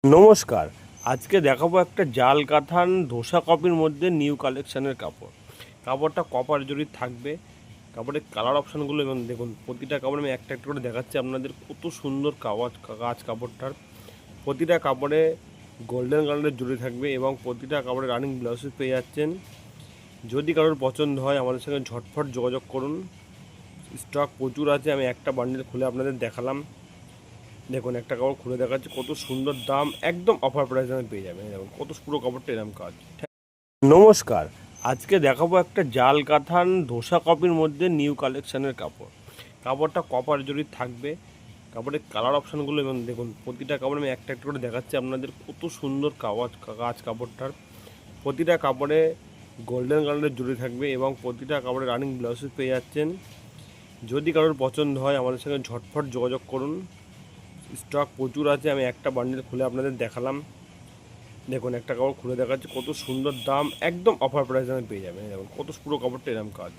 নমস্কার। আজকে দেখাবো একটা জাল কাঁথান ধোসা কপির মধ্যে নিউ কালেকশানের কাপড়। কাপড়টা কপার জরির থাকবে। কাপড়ের কালার অপশানগুলো এবং দেখুন প্রতিটা কাপড় আমি একটা একটা করে দেখাচ্ছি আপনাদের কত সুন্দর কাজ কাপড়টার। প্রতিটা কাপড়ে গোল্ডেন কালারের জরি থাকবে এবং প্রতিটা কাপড়ে রানিং ব্লাউজ পেয়ে যাচ্ছেন। যদি কারোর পছন্দ হয় আমাদের সঙ্গে ঝটফট যোগাযোগ করুন। স্টক প্রচুর আছে, আমি একটা বান্ডিল খুলে আপনাদের দেখালাম। দেখুন একটা কাপড় খুলে দেখাচ্ছে, কত সুন্দর দাম, একদম অফার প্রাইসে আমি পেয়ে যাবেন। দেখুন কত পুরো কাপড়টা এরকম কাজ। নমস্কার। আজকে দেখাবো একটা জাল কাঁথান ধোসা কপির মধ্যে নিউ কালেকশানের কাপড়। কাপড়টা কপার জরির থাকবে। কাপড়ের কালার অপশানগুলো এবং দেখুন প্রতিটা কাপড় আমি একটা একটা করে দেখাচ্ছি আপনাদের কত সুন্দর কাজ কাপড়টার। প্রতিটা কাপড়ে গোল্ডেন কালারের জরি থাকবে এবং প্রতিটা কাপড়ে রানিং ব্লাউজ পেয়ে যাচ্ছেন। যদি কারোর পছন্দ হয় আমাদের সঙ্গে ঝটফট যোগাযোগ করুন। স্টক প্রচুর আছে, আমি একটা বান্ডিল খুলে আপনাদের দেখালাম। দেখুন একটা কাপড় খুলে দেখাচ্ছে, কত সুন্দর দাম, একদম অফার প্রাইসে আমি পেয়ে যাবেন। দেখুন কত পুরো কাপড়টা এরকম কাজ।